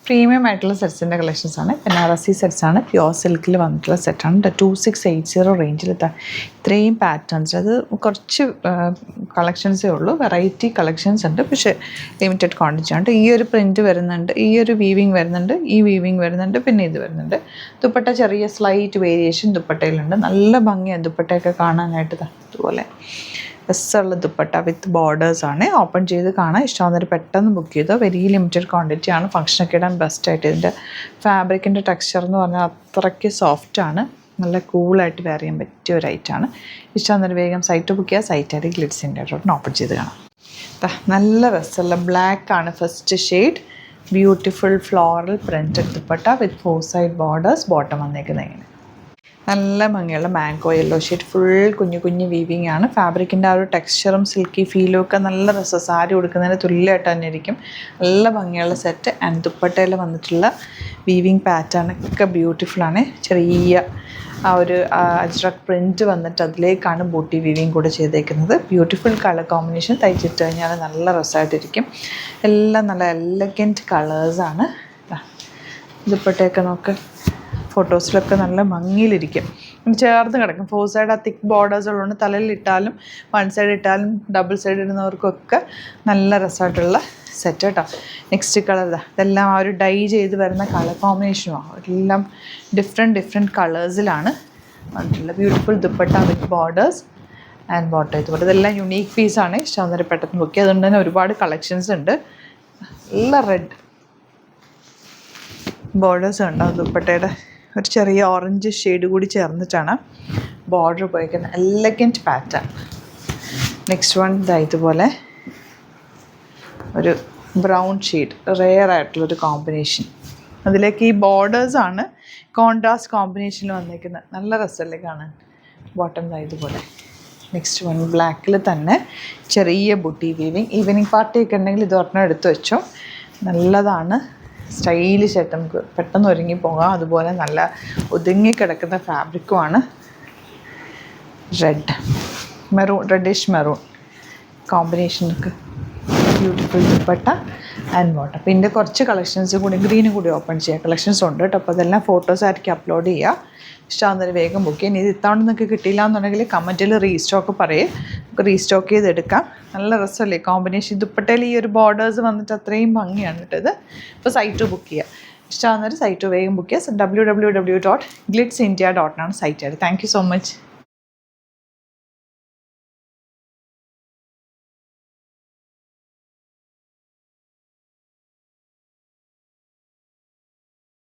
Premium ആയിട്ടുള്ള സെറ്റ്സിൻ്റെ കളക്ഷൻസാണ്. Banarasi സെറ്റ്സാണ്, pure സിൽക്കിൽ വന്നിട്ടുള്ള സെറ്റാണ്. 2680 റേഞ്ചിൽ ഇത്രയും പാറ്റേൺസ്. അത് കുറച്ച് കളക്ഷൻസേ ഉള്ളൂ, വെറൈറ്റി കളക്ഷൻസ് ഉണ്ട്, പക്ഷേ ലിമിറ്റഡ് ക്വാണ്ടിറ്റി ഉണ്ട്. ഈ ഒരു പ്രിൻറ്റ് വരുന്നുണ്ട്, ഈ ഒരു വീവിങ് വരുന്നുണ്ട്, ഈ വീവിങ് വരുന്നുണ്ട്, പിന്നെ ഇത് വരുന്നുണ്ട്. ദുപ്പട്ട ചെറിയ സ്ലൈറ്റ് വേരിയേഷൻ ദുപ്പട്ടയിലുണ്ട്. നല്ല ഭംഗിയാണ് ദുപ്പട്ടയൊക്കെ കാണാനായിട്ട്. ഇതുപോലെ രസമുള്ള ദുപ്പട്ട വിത്ത് ബോർഡേഴ്സാണ്. ഓപ്പൺ ചെയ്ത് കാണാൻ ഇഷ്ടമാകുന്നവർ പെട്ടെന്ന് ബുക്ക് ചെയ്തോ. വെരി ലിമിറ്റഡ് ക്വാണ്ടിറ്റി ആണ്. ഫംഗ്ഷനൊക്കെ ഇടാൻ ബെസ്റ്റായിട്ട്. ഇതിൻ്റെ ഫാബ്രിക്കിൻ്റെ ടെക്സ്ചർ എന്ന് പറഞ്ഞാൽ അത്രയ്ക്ക് സോഫ്റ്റാണ്. നല്ല കൂളായിട്ട് വെയർ ചെയ്യാൻ പറ്റിയ ഒരു ഐറ്റാണ്. ഇഷ്ടമാകുന്നവർ വേഗം സൈറ്റ് ബുക്ക് ചെയ്യുക. സൈറ്റ് ഗ്ലിറ്റ്സ് ഇന്ത്യ ഓപ്പൺ ചെയ്ത് കാണാം. നല്ല രസമുള്ള ബ്ലാക്ക് ആണ് first shade. Beautiful floral printed dupatta with 4 side borders. Bottom വന്നേക്കുന്നത് ഇങ്ങനെ നല്ല ഭംഗിയുള്ള മാംഗോ യെല്ലോ ഷെയ്ഡ്. ഫുൾ കുഞ്ഞു കുഞ്ഞു വീവിങ് ആണ്. ഫാബ്രിക്കിൻ്റെ ആ ഒരു ടെക്സ്ചറും സിൽക്കി ഫീലും ഒക്കെ നല്ല രസം. സാരി ഉടുക്കുന്നതിന് തുല്യമായിട്ട് തന്നെ ഇരിക്കും. നല്ല ഭംഗിയുള്ള സെറ്റ്. ആൻഡ് ദുപ്പട്ടയിൽ വന്നിട്ടുള്ള വീവിങ് പാറ്റേൺ ഒക്കെ ബ്യൂട്ടിഫുള്ളാണ്. ചെറിയ ആ ഒരു അജ്രക് പ്രിൻറ്റ് വന്നിട്ട് അതിലേക്കാണ് ബൂട്ടി വീവിങ് കൂടെ ചെയ്തേക്കുന്നത്. Beautiful colour combination. തയ്ച്ചിട്ട് കഴിഞ്ഞാൽ നല്ല രസമായിട്ടിരിക്കും. എല്ലാം നല്ല എലഗൻറ്റ് കളേഴ്സാണ്. ദുപ്പട്ടയൊക്കെ നോക്ക്, ഫോട്ടോസിലൊക്കെ നല്ല ഭംഗിയിലിരിക്കും. ചേർന്ന് കിടക്കും. 4 സൈഡ് ആ തിക്ക് ബോർഡേഴ്സ് ഉള്ളതുകൊണ്ട് തലയിൽ ഇട്ടാലും 1 സൈഡ് ഇട്ടാലും ഡബിൾ സൈഡ് ഇടുന്നവർക്കൊക്കെ നല്ല രസമായിട്ടുള്ള സെറ്റ് കേട്ടോ. നെക്സ്റ്റ് കളർ ഇതെല്ലാം ആ ഒരു ഡൈ ചെയ്ത് വരുന്ന കളർ കോമ്പിനേഷനുമാണ്. എല്ലാം ഡിഫറെൻറ്റ് കളേഴ്സിലാണ് വന്നിട്ടുള്ളത്. Beautiful dupatta with borders and bottom. ഇതുപോലെ ഇതെല്ലാം യുണീക്ക് പീസാണ്. ഇഷ്ടം പെട്ടെന്ന് ബുക്ക് ചെയ്ത്. അതുകൊണ്ട് തന്നെ ഒരുപാട് കളക്ഷൻസ് ഉണ്ട്. നല്ല റെഡ് ബോർഡേഴ്സ് ഉണ്ടാവും. ദുപ്പട്ടയുടെ ഒരു ചെറിയ ഓറഞ്ച് ഷെയ്ഡ് കൂടി ചേർന്നിട്ടാണ് ബോർഡർ ഉപയോഗിക്കുന്നത്. Elegant pattern. നെക്സ്റ്റ് വൺ ഇതുപോലെ ഒരു ബ്രൗൺ ഷെയ്ഡ്, റെയർ ആയിട്ടുള്ളൊരു കോമ്പിനേഷൻ. അതിലേക്ക് ഈ ബോർഡേഴ്സാണ് കോൺട്രാസ്റ്റ് കോമ്പിനേഷനിൽ വന്നിരിക്കുന്നത്. നല്ല രസമല്ലേ കാണാൻ. ബോട്ടം ഇതുപോലെ. നെക്സ്റ്റ് വൺ ബ്ലാക്കിൽ തന്നെ ചെറിയ ബുട്ടി വീവിങ്. ഈവനിങ് പാർട്ടിയൊക്കെ ഉണ്ടെങ്കിൽ ഇത് ഒരെണ്ണം എടുത്ത് വെച്ചോ. നല്ലതാണ്. സ്റ്റൈലിഷ് ആയിട്ട് നമുക്ക് പെട്ടെന്ന് ഒരുങ്ങി പോകാം. അതുപോലെ നല്ല ഒതുങ്ങിക്കിടക്കുന്ന ഫാബ്രിക്കുമാണ്. റെഡിഷ് മെറൂൺ കോമ്പിനേഷനൊക്കെ ബ്യൂട്ടിഫുൾ ദുപ്പട്ട ആൻഡ് ബോട്ടം. അപ്പോൾ ഇതിൻ്റെ കുറച്ച് കളക്ഷൻസ് കൂടി ഗ്രീനും കൂടി ഓപ്പൺ ചെയ്യുക. കളക്ഷൻസ് ഉണ്ട് കേട്ടോ. അപ്പോൾ അതെല്ലാം ഫോട്ടോസ് ആയിരിക്കും അപ്ലോഡ് ചെയ്യുക. ഇഷ്ടമാകുന്നവർ വേഗം ബുക്ക് ചെയ്യാൻ. ഇത് ഇത്തവണ നിങ്ങൾക്ക് കിട്ടിയില്ല എന്നുണ്ടെങ്കിൽ കമൻറ്റിൽ റീസ്റ്റോക്ക് പറയും. നമുക്ക് റീസ്റ്റോക്ക് ചെയ്തെടുക്കാം. നല്ല രസമല്ലേ കോമ്പിനേഷൻ. ദുപ്പട്ടയിൽ ഈ ഒരു ബോർഡേഴ്സ് വന്നിട്ട് അത്രയും ഭംഗിയാണ് കേട്ടത്. ഇപ്പോൾ സൈറ്റ് ബുക്ക് ചെയ്യുക. ഇഷ്ടമാകുന്നവർ സൈറ്റ് വേഗം ബുക്ക് ചെയ്യുക. www.glitzindia.in site. Thank you so much.